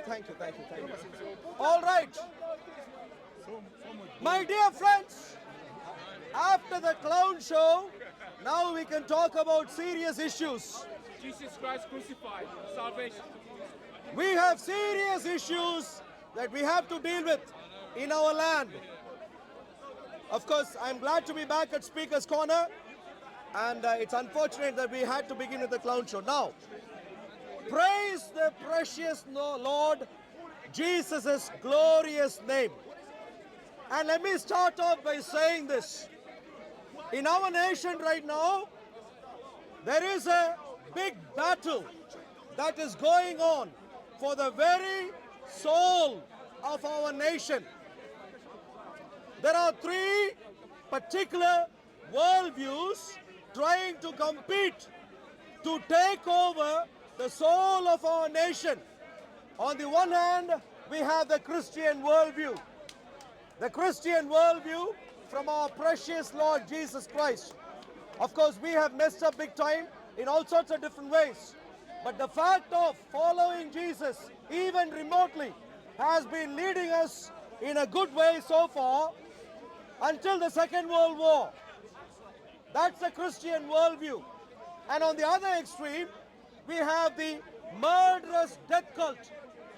thank you, thank you, thank you. All right. My dear friends, after the clown show, now we can talk about serious issues. Jesus Christ crucified, salvation. We have serious issues that we have to deal with in our land. Of course, I'm glad to be back at Speaker's Corner, and it's unfortunate that we had to begin with the clown show. Now, praise the precious Lord Jesus' glorious name. And let me start off by saying this. In our nation right now, there is a big battle that is going on for the very soul of our nation. There are three particular worldviews trying to compete to take over the soul of our nation. On the one hand, we have the Christian worldview. The Christian worldview from our precious Lord Jesus Christ. Of course, we have messed up big time in all sorts of different ways. But the fact of following Jesus, even remotely, has been leading us in a good way so far until the Second World War. That's the Christian worldview. And on the other extreme, we have the murderous death cult,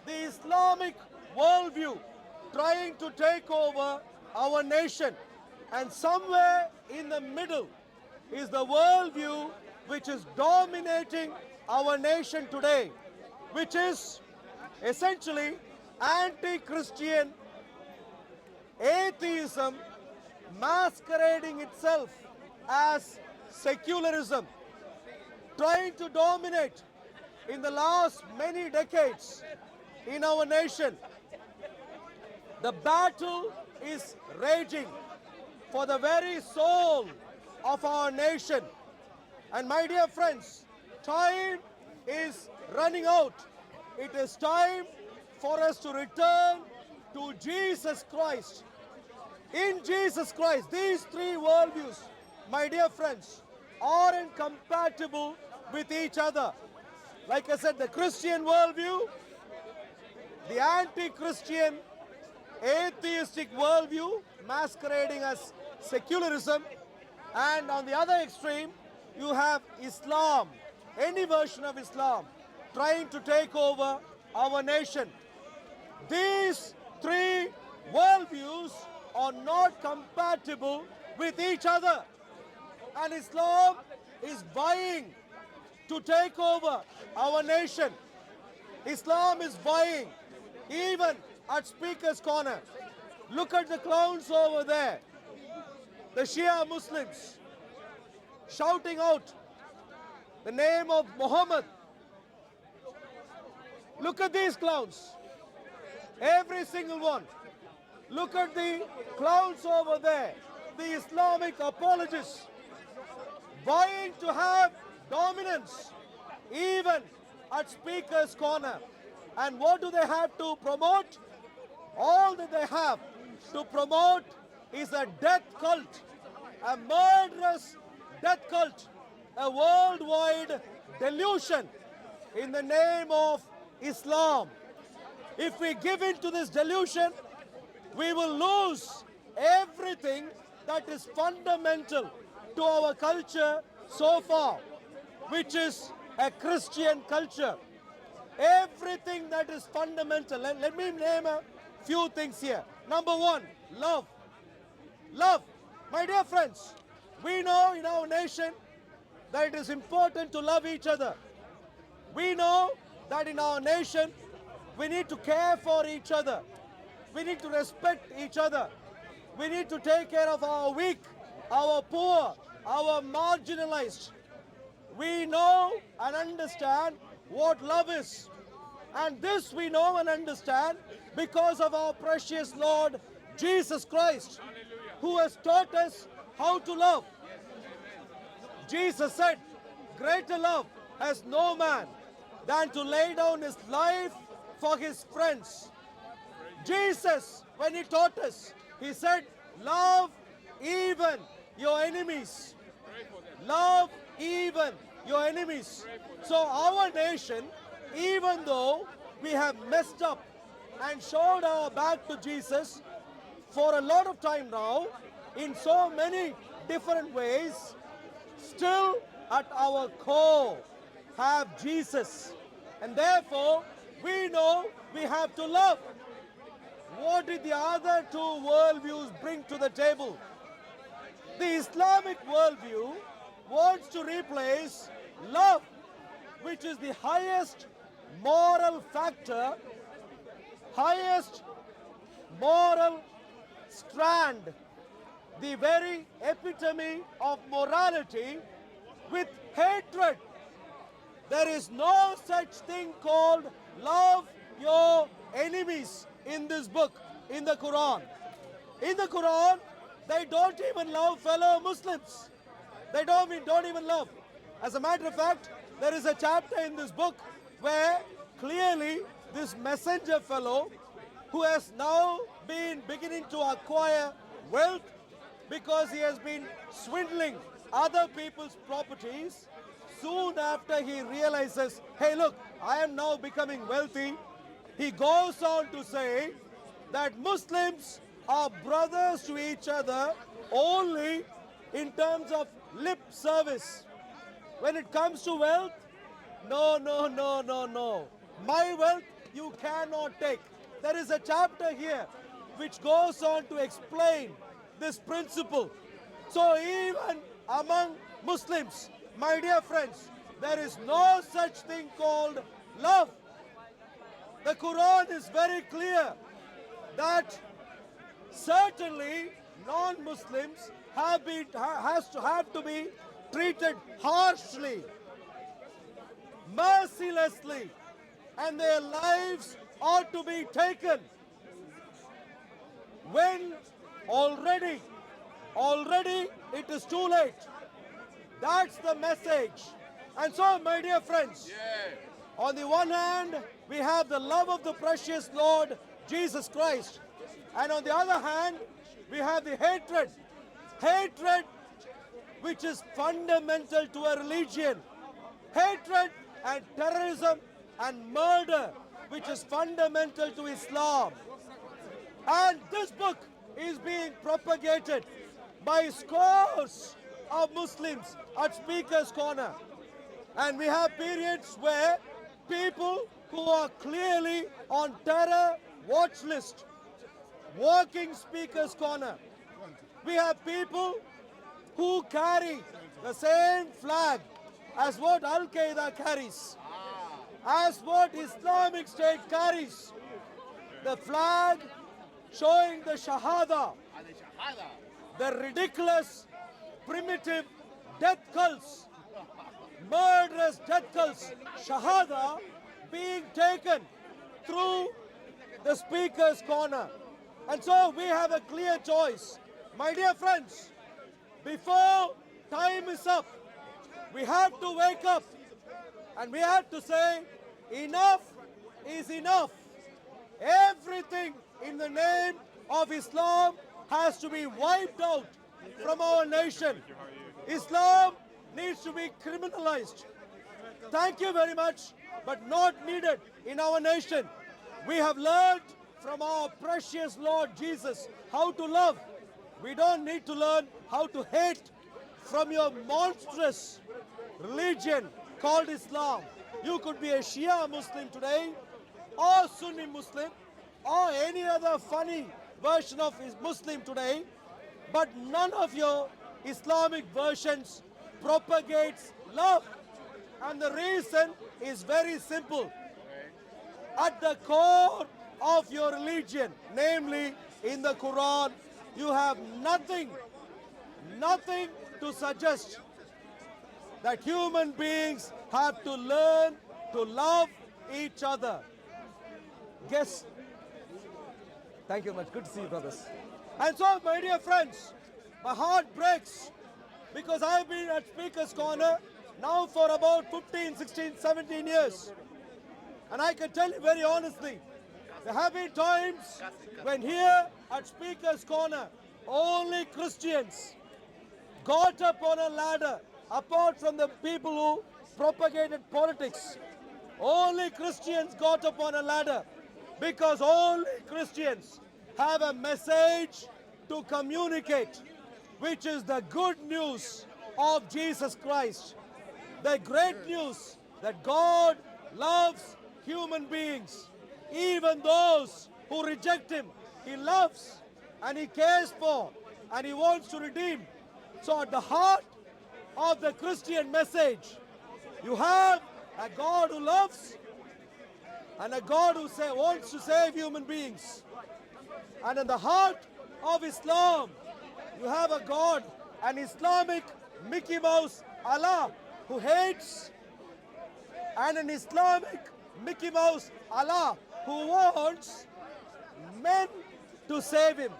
the Islamic worldview, trying to take over our nation. And somewhere in the middle is the worldview which is dominating our nation today, which is essentially anti-Christian atheism masquerading itself as secularism, trying to dominate in the last many decades in our nation. The battle is raging for the very soul of our nation. And my dear friends, time is running out. It is time for us to return to Jesus Christ. In Jesus Christ, these three worldviews, my dear friends, are incompatible with each other. Like I said, the Christian worldview, the anti-Christian atheistic worldview masquerading as secularism, and on the other extreme you have Islam, any version of Islam, trying to take over our nation. These three worldviews are not compatible with each other, and Islam is vying to take over our nation. Islam is vying even at Speaker's Corner. Look at the clowns over there, the Shia Muslims shouting out the name of Muhammad. Look at these clowns, every single one. Look at the clowns over there, the Islamic apologists vying to have dominance even at Speaker's Corner. And what do they have to promote? All that they have to promote is a death cult, a murderous death cult, a worldwide delusion in the name of Islam. If we give in to this delusion, we will lose everything that is fundamental to our culture so far, which is a Christian culture. Everything that is fundamental. Let me name a few things here. Number one, love. Love. My dear friends, we know in our nation that it is important to love each other. We know that in our nation we need to care for each other. We need to respect each other. We need to take care of our weak, our poor, our marginalized. We know and understand what love is. And this we know and understand because of our precious Lord Jesus Christ, who has taught us how to love. Jesus said, greater love has no man than to lay down his life for his friends. Jesus, when he taught us, he said, love even your enemies. Love even your enemies. So our nation, even though we have messed up and showed our back to Jesus for a lot of time now in so many different ways, still at our core have Jesus. And therefore, we know we have to love. What did the other two worldviews bring to the table? The Islamic worldview wants to replace love, which is the highest moral factor, highest moral strand, the very epitome of morality, with hatred. There is no such thing called love your enemies in this book, in the Quran. In the Quran, they don't even love fellow Muslims. They don't even love. As a matter of fact, there is a chapter in this book where clearly this messenger fellow, who has now been beginning to acquire wealth because he has been swindling other people's properties, soon after he realizes, hey look, I am now becoming wealthy, he goes on to say that Muslims are brothers to each other only in terms of lip service. When it comes to wealth, no. My wealth you cannot take. There is a chapter here which goes on to explain this principle. So even among Muslims, my dear friends, there is no such thing called love. The Quran is very clear that certainly non-Muslims have to be treated harshly, mercilessly, and their lives ought to be taken when already it is too late. That's the message. And so, my dear friends, on the one hand, we have the love of the precious Lord Jesus Christ. And on the other hand, we have the hatred. Hatred which is fundamental to a religion. Hatred and terrorism and murder which is fundamental to Islam. And this book is being propagated by scores of Muslims at Speaker's Corner. And we have periods where people who are clearly on terror watch list, walking Speaker's Corner. We have people who carry the same flag as what Al-Qaeda carries, as what Islamic State carries. The flag showing the Shahada, the ridiculous, primitive death cults, murderous death cults, Shahada being taken through the Speaker's Corner. And so we have a clear choice. My dear friends, before time is up, we have to wake up and we have to say, enough is enough. Everything in the name of Islam has to be wiped out from our nation. Islam needs to be criminalized. Thank you very much, but not needed in our nation. We have learned from our precious Lord Jesus how to love. We don't need to learn how to hate from your monstrous religion called Islam. You could be a Shia Muslim today, or Sunni Muslim, or any other funny version of Muslim today, but none of your Islamic versions propagates love. And the reason is very simple. At the core of your religion, namely in the Quran, you have nothing to suggest that human beings have to learn to love each other. Guess. Thank you very much. Good to see you, brothers. And so, my dear friends, my heart breaks because I've been at Speaker's Corner now for about 15, 16, 17 years. And I can tell you very honestly, there have been times when here at Speaker's Corner, only Christians got up on a ladder, apart from the people who propagated politics. Only Christians got upon a ladder because only Christians have a message to communicate, which is the good news of Jesus Christ. The great news that God loves human beings, even those who reject Him. He loves and He cares for and He wants to redeem. So, at the heart of the Christian message, you have a God who loves and a God who wants to save human beings. And in the heart of Islam, you have a God, an Islamic Mickey Mouse Allah who hates, and an Islamic Mickey Mouse Allah who wants men to save him.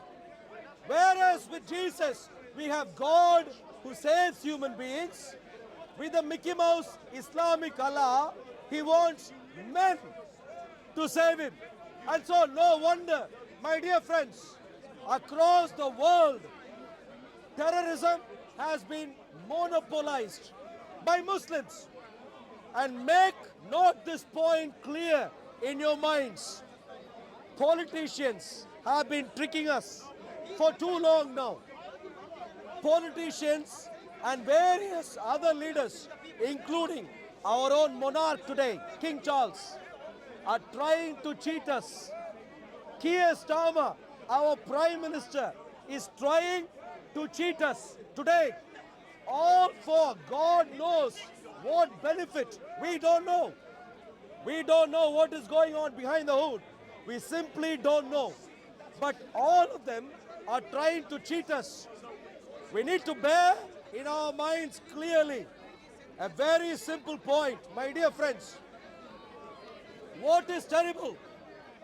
Whereas with Jesus, we have God who saves human beings. With the Mickey Mouse Islamic Allah, He wants men to save him. And so, no wonder, my dear friends, across the world, terrorism has been monopolized by Muslims. And make note this point clear in your minds. Politicians have been tricking us for too long now. Politicians and various other leaders, including our own monarch today, King Charles, are trying to cheat us. Keir Starmer, our Prime Minister, is trying to cheat us today. All for God knows what benefit. We don't know. We don't know what is going on behind the hood. We simply don't know. But all of them are trying to cheat us. We need to bear in our minds clearly a very simple point, my dear friends. What is terrible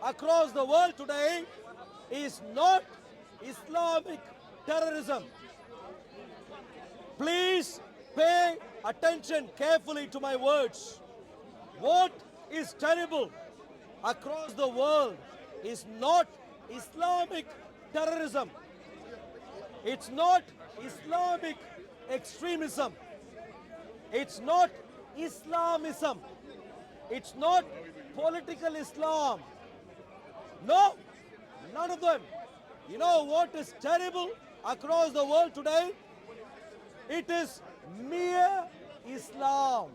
across the world today is not Islamic terrorism. Please pay attention carefully to my words. What is terrible across the world is not Islamic terrorism. It's not Islamic extremism. It's not Islamism. It's not political Islam. No, none of them. You know what is terrible across the world today? It is mere Islam.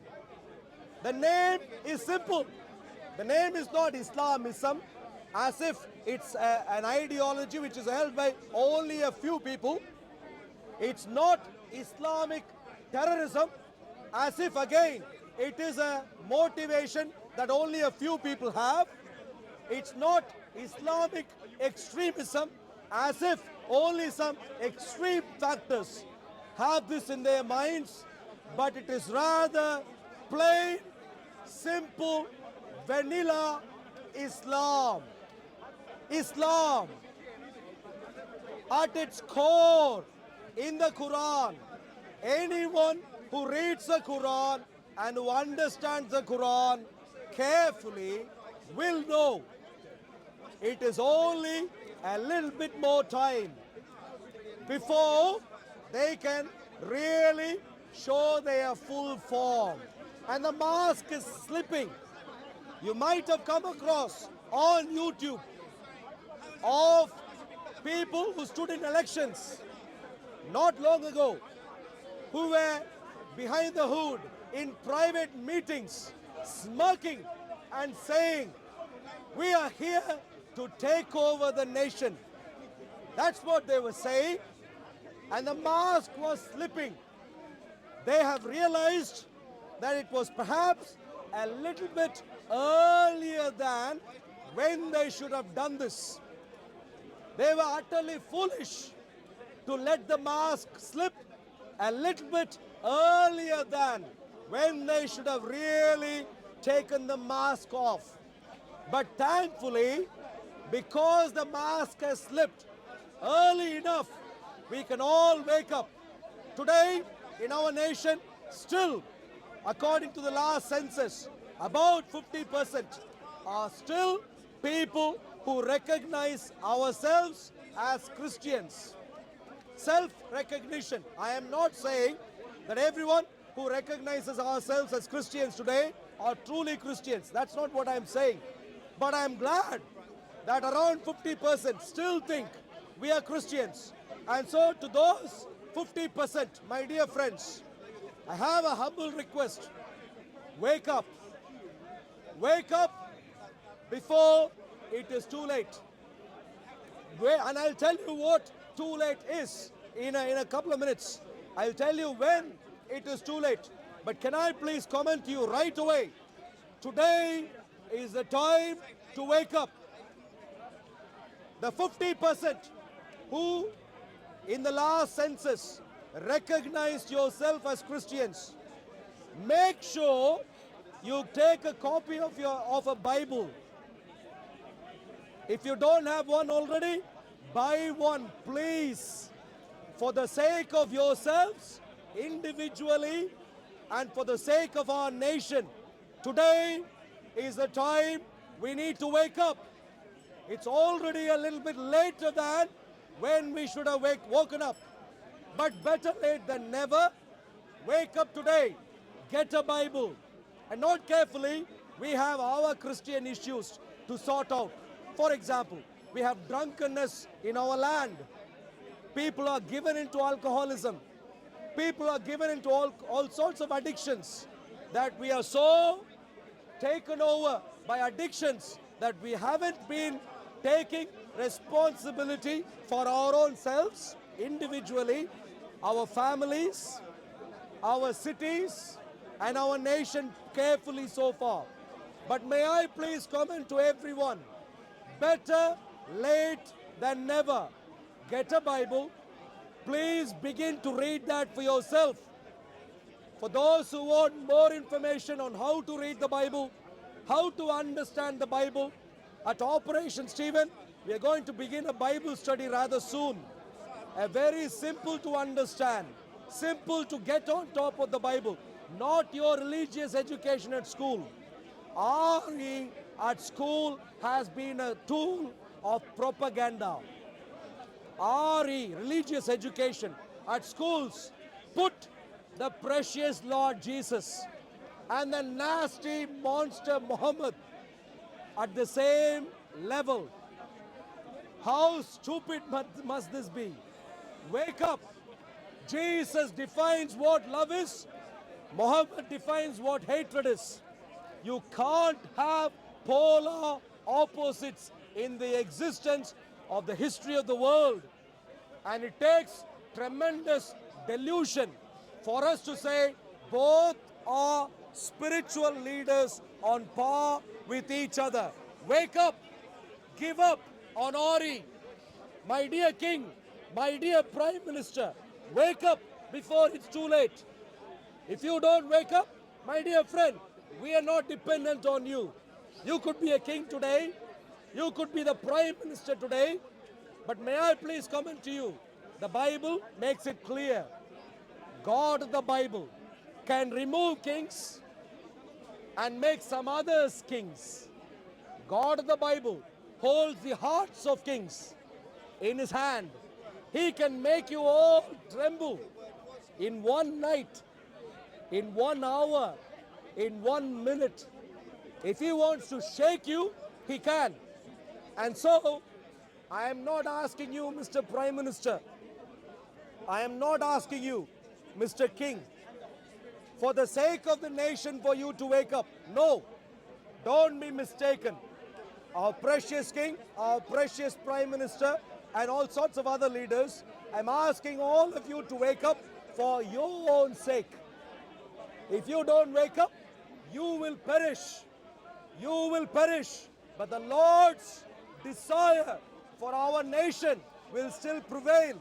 The name is simple. The name is not Islamism, as if it's an ideology which is held by only a few people. It's not Islamic terrorism, as if again it is a motivation that only a few people have. It's not Islamic extremism, as if only some extreme factors have this in their minds, but it is rather plain, simple, vanilla Islam. Islam, at its core, in the Quran, anyone who reads the Quran and who understands the Quran carefully will know it is only a little bit more time before they can really show their full form. And the mask is slipping. You might have come across on YouTube of people who stood in elections not long ago, who were behind the hood in private meetings, smirking and saying, "We are here to take over the nation." That's what they were saying. And the mask was slipping. They have realized that it was perhaps a little bit earlier than when they should have done this. They were utterly foolish to let the mask slip a little bit earlier than when they should have really taken the mask off. But thankfully, because the mask has slipped early enough, we can all wake up. Today, in our nation, still, according to the last census, about 50% are still people who recognize ourselves as Christians. Self-recognition. I am not saying that everyone who recognizes ourselves as Christians today are truly Christians. That's not what I'm saying. But I'm glad that around 50% still think we are Christians. And so to those 50%, my dear friends, I have a humble request. Wake up. Wake up before it is too late. And I'll tell you what too late is in a couple of minutes. I'll tell you when it is too late. But can I please comment to you right away? Today is the time to wake up. The 50% who in the last census recognized yourself as Christians, make sure you take a copy of a Bible. If you don't have one already, buy one, please. For the sake of yourselves, individually, and for the sake of our nation. Today is the time we need to wake up. It's already a little bit later than when we should have woken up. But better late than never. Wake up today. Get a Bible. And note carefully, we have our Christian issues to sort out. For example, we have drunkenness in our land. People are given into alcoholism. People are given into all sorts of addictions, that we are so taken over by addictions that we haven't been taking responsibility for our own selves, individually, our families, our cities, and our nation carefully so far. But may I please comment to everyone, better late than never. Get a Bible. Please begin to read that for yourself. For those who want more information on how to read the Bible, how to understand the Bible, at Operation Stephen, we are going to begin a Bible study rather soon. A very simple to understand, simple to get on top of the Bible, not your religious education at school. RE at school has been a tool of propaganda. RE, religious education, at schools, put the precious Lord Jesus and the nasty monster Muhammad at the same level. How stupid must this be? Wake up. Jesus defines what love is. Muhammad defines what hatred is. You can't have polar opposites in the existence of the history of the world. And it takes tremendous delusion for us to say both are spiritual leaders on par with each other. Wake up. Give up on Ori. My dear King, my dear Prime Minister, wake up before it's too late. If you don't wake up, my dear friend, we are not dependent on you. You could be a king today. You could be the Prime Minister today. But may I please comment to you, the Bible makes it clear. God of the Bible can remove kings and make some others kings. God of the Bible holds the hearts of kings in his hand. He can make you all tremble in one night, in 1 hour, in 1 minute. If he wants to shake you, he can. And so, I am not asking you, Mr. Prime Minister, I am not asking you, Mr. King, for the sake of the nation for you to wake up. No, don't be mistaken. Our precious King, our precious Prime Minister, and all sorts of other leaders, I'm asking all of you to wake up for your own sake. If you don't wake up, you will perish. You will perish. But the Lord's desire for our nation will still prevail,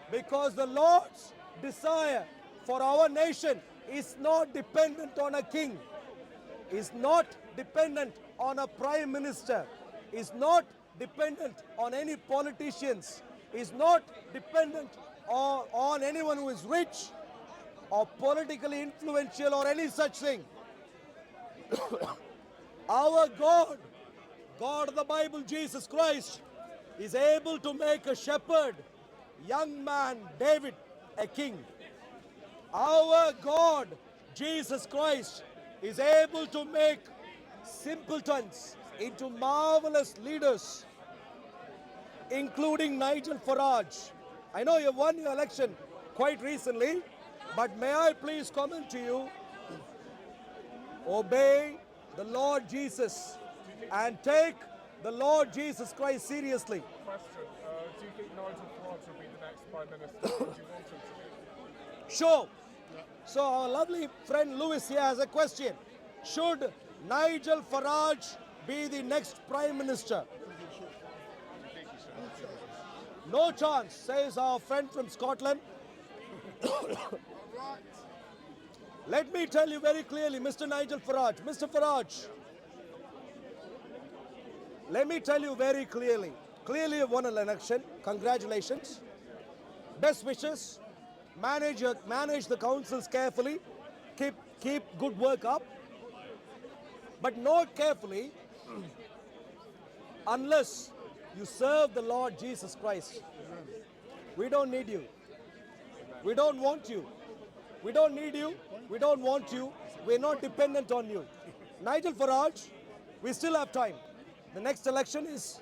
because the Lord's desire for our nation is not dependent on a king, is not dependent on a prime minister, is not dependent on any politicians, is not dependent on anyone who is rich or politically influential or any such thing. Our God, God of the Bible, Jesus Christ, is able to make a shepherd, young man David, a king. Our God, Jesus Christ, is able to make simpletons into marvelous leaders, including Nigel Farage. I know you won your election quite recently, but may I please comment to you, obey the Lord Jesus and take the Lord Jesus Christ seriously. Question. Do you think Nigel Farage will be the next Prime Minister? Or do you want him to be? Sure. So our lovely friend Lewis here has a question. Should Nigel Farage be the next Prime Minister? No chance, says our friend from Scotland. Let me tell you very clearly, Mr. Nigel Farage. Mr. Farage, let me tell you very clearly. Clearly you won an election. Congratulations. Best wishes. Manage the councils carefully. Keep good work up. But note carefully, unless you serve the Lord Jesus Christ, we don't need you. We don't want you. We don't need you. We don't want you. We're not dependent on you. Nigel Farage, we still have time. The next election is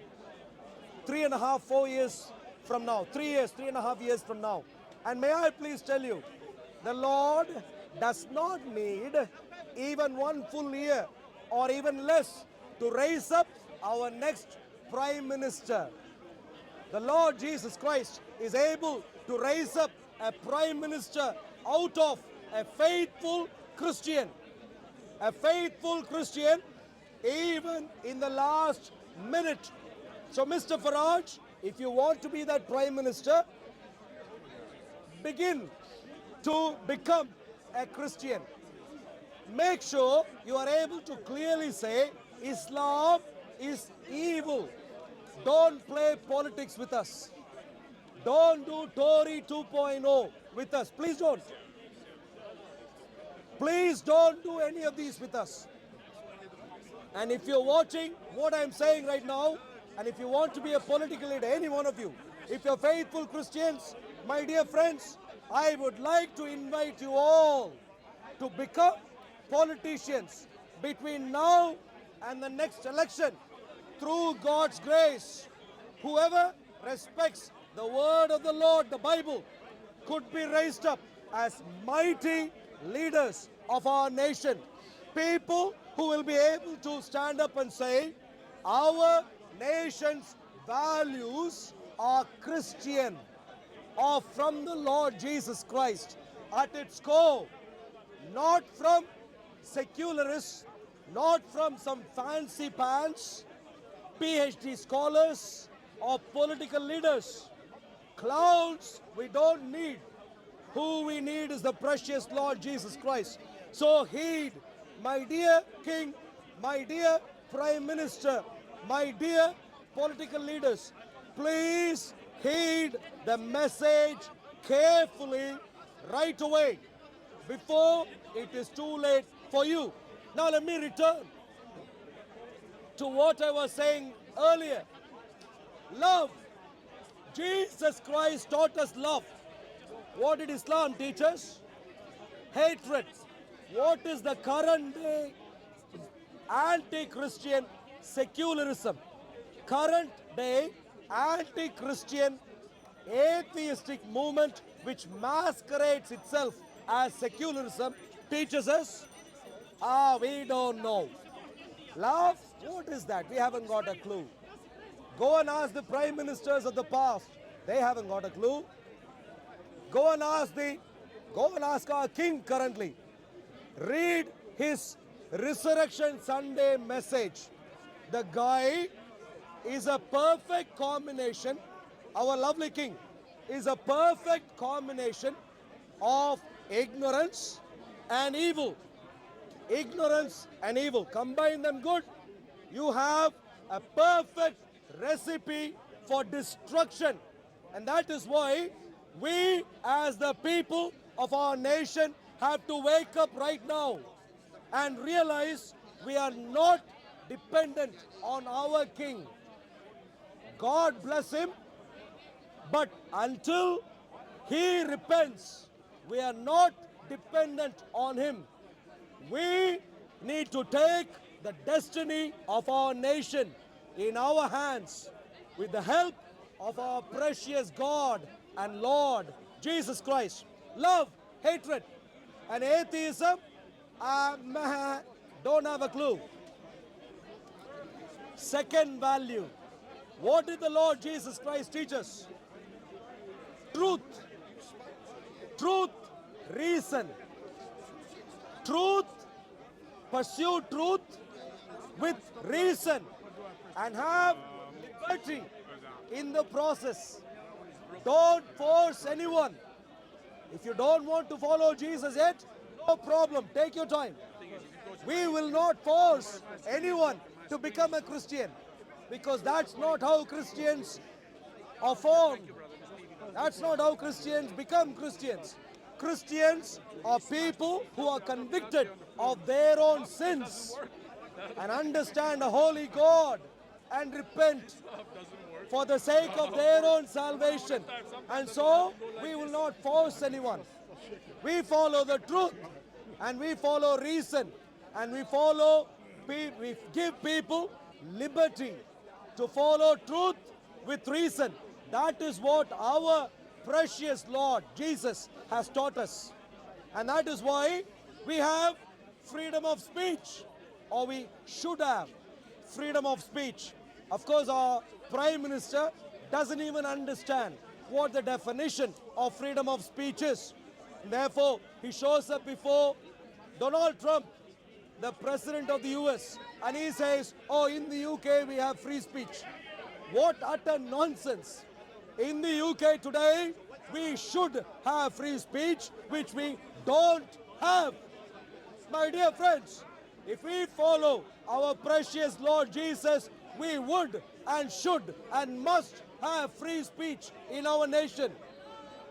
3.5, 4 years from now. 3 years, 3.5 years from now. And may I please tell you, the Lord does not need even 1 full year or even less to raise up our next Prime Minister. The Lord Jesus Christ is able to raise up a Prime Minister out of a faithful Christian. A faithful Christian even in the last minute. So Mr. Farage, if you want to be that Prime Minister, begin to become a Christian. Make sure you are able to clearly say Islam is evil. Don't play politics with us. Don't do Tory 2.0 with us. Please don't. Please don't do any of these with us. And if you're watching what I'm saying right now, and if you want to be a political leader, any one of you, if you're faithful Christians, my dear friends, I would like to invite you all to become politicians between now and the next election. Through God's grace, whoever respects the word of the Lord, the Bible, could be raised up as mighty leaders of our nation. People who will be able to stand up and say, our nation's values are Christian, or from the Lord Jesus Christ at its core, not from secularists, not from some fancy pants, PhD scholars, or political leaders. Clowns we don't need. Who we need is the precious Lord Jesus Christ. So heed, my dear King, my dear Prime Minister, my dear political leaders, please heed the message carefully right away before it is too late for you. Now let me return to what I was saying earlier. Love. Jesus Christ taught us love. What did Islam teach us? Hatred. What is the current day anti-Christian secularism? Current day anti-Christian atheistic movement which masquerades itself as secularism teaches us, we don't know. Love, what is that? We haven't got a clue. Go and ask the prime ministers of the past. They haven't got a clue. Go and ask our king currently. Read his Resurrection Sunday message. The guy is a perfect combination. Our lovely king is a perfect combination of ignorance and evil. Ignorance and evil. Combine them good. You have a perfect recipe for destruction. And that is why we as the people of our nation have to wake up right now and realize we are not dependent on our king. God bless him, but until he repents, we are not dependent on him. We need to take the destiny of our nation in our hands with the help of our precious God and Lord Jesus Christ. Love, hatred, and atheism, don't have a clue. Second value. What did the Lord Jesus Christ teach us? Truth. Truth, reason. Truth, pursue truth with reason and have liberty in the process. Don't force anyone. If you don't want to follow Jesus yet, no problem, take your time. We will not force anyone to become a Christian, because that's not how Christians are formed. That's not how Christians become Christians. Christians are people who are convicted of their own sins and understand a holy God and repent for the sake of their own salvation. And so we will not force anyone. We follow the truth and we follow reason and we give people liberty to follow truth with reason. That is what our precious Lord Jesus has taught us. And that is why we have freedom of speech, or we should have freedom of speech. Of course, our Prime Minister doesn't even understand what the definition of freedom of speech is. And therefore, he shows up before Donald Trump, the President of the US, and he says, oh, in the UK we have free speech. What utter nonsense. In the UK today, we should have free speech, which we don't have. My dear friends, if we follow our precious Lord Jesus, we would and should and must have free speech in our nation.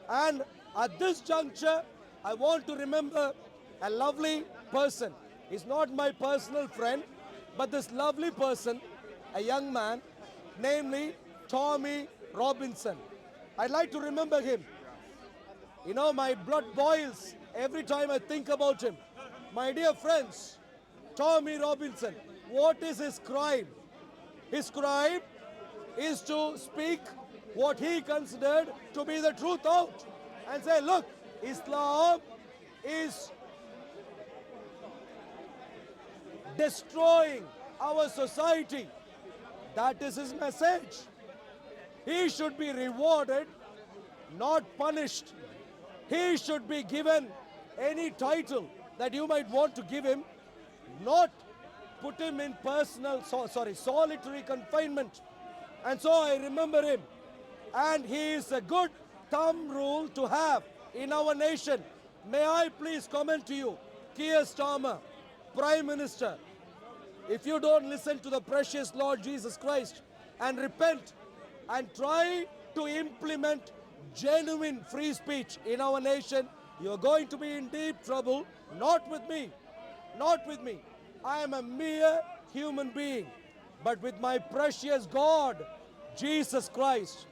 And at this juncture, I want to remember a lovely person. He's not my personal friend, but this lovely person, a young man, namely Tommy Robinson. I'd like to remember him. You know, my blood boils every time I think about him. My dear friends, Tommy Robinson, what is his crime? His crime is to speak what he considered to be the truth out and say, look, Islam is destroying our society. That is his message. He should be rewarded, not punished. He should be given any title that you might want to give him, not put him in solitary confinement. And so I remember him. And he is a good thumb rule to have in our nation. May I please comment to you, Keir Starmer, Prime Minister, if you don't listen to the precious Lord Jesus Christ and repent and try to implement genuine free speech in our nation, you're going to be in deep trouble. Not with me. Not with me. I am a mere human being. But with my precious God, Jesus Christ.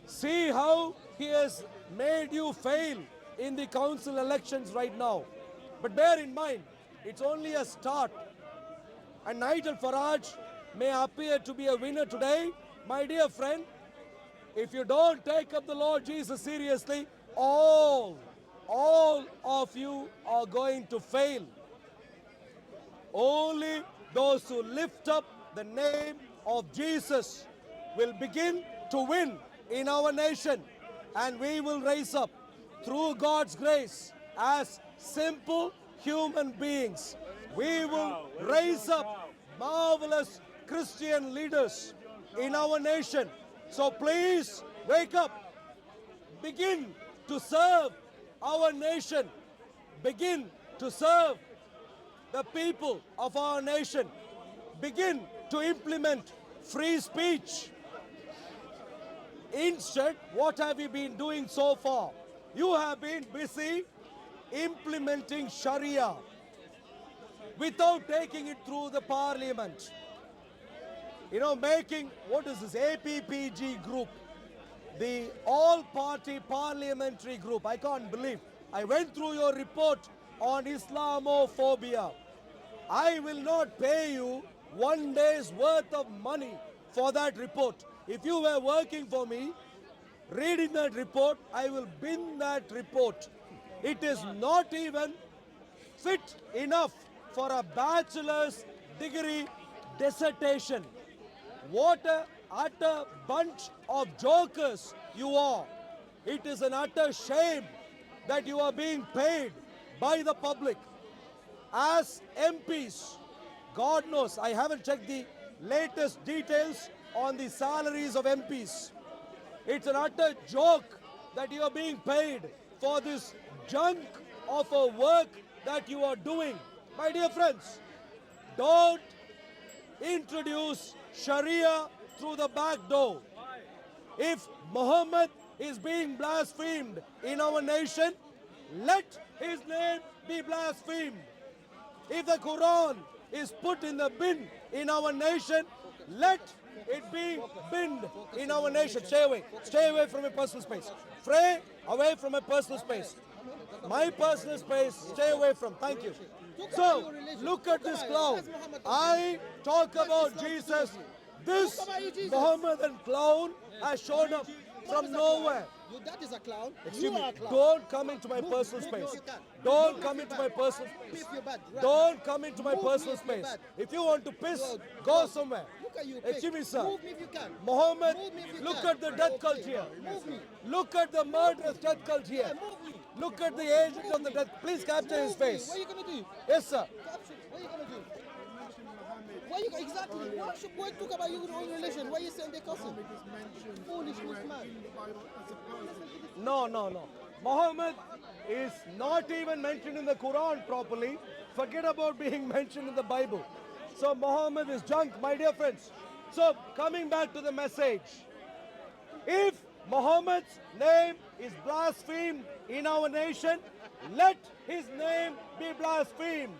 See how he has made you fail in the council elections right now. But bear in mind, it's only a start. And Nigel Farage may appear to be a winner today. My dear friend, if you don't take up the Lord Jesus seriously, all of you are going to fail. Only those who lift up the name of Jesus will begin to win in our nation, and we will rise up through God's grace as simple human beings. We will raise up marvelous Christian leaders in our nation. So please wake up, begin to serve our nation, begin to serve the people of our nation, begin to implement free speech. Instead, what have you been doing so far? You have been busy implementing Sharia without taking it through the parliament. You know, making, what is this, APPG group, the all-party parliamentary group. I can't believe. I went through your report on Islamophobia. I will not pay you 1 day's worth of money for that report. If you were working for me, reading that report, I will bin that report. It is not even fit enough for a bachelor's degree dissertation. What a utter bunch of jokers you are. It is an utter shame that you are being paid by the public as MPs. God knows, I haven't checked the latest details on the salaries of MPs. It's an utter joke that you are being paid for this junk of a work that you are doing. My dear friends, don't introduce Sharia through the back door. If Muhammad is being blasphemed in our nation, let his name be blasphemed. If the Quran is put in the bin in our nation, let it be binned in our nation. Stay away from my personal space. Stay away from my personal space. My personal space, stay away from. Thank you. So, look at this clown. I talk about Jesus. This Mohammedan clown has shown up from nowhere. That is a clown. Excuse You me. are a clown. Don't come into my personal space. Don't come into my personal space. Don't come into my personal space. If you want to piss, go somewhere. Look at you. Excuse me, sir. Move me if you can. Mohammed, Move me if you look can. at the death cult here. Move me. Look at the murderous death cult here. Move me. Look at the agent of the death. Please capture his Move me. face. What are you gonna do? Yes, sir. Capture. What are you gonna do? Exactly. Why should boy talk about your own religion? Why are you saying they cussing? Foolishness, man. No. Muhammad is not even mentioned in the Quran properly. Forget about being mentioned in the Bible. So Muhammad is junk, my dear friends. So coming back to the message. If Muhammad's name is blasphemed in our nation, let his name be blasphemed.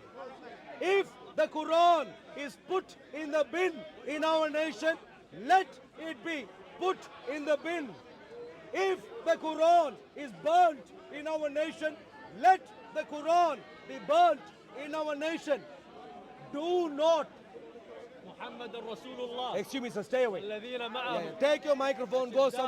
If the Quran is put in the bin in our nation, let it be put in the bin. If the Quran is burnt in our nation, let the Quran be burnt in our nation. Do not. محمد رسول الله Excuse me, sir, stay away. الذين معه Take your microphone, go somewhere.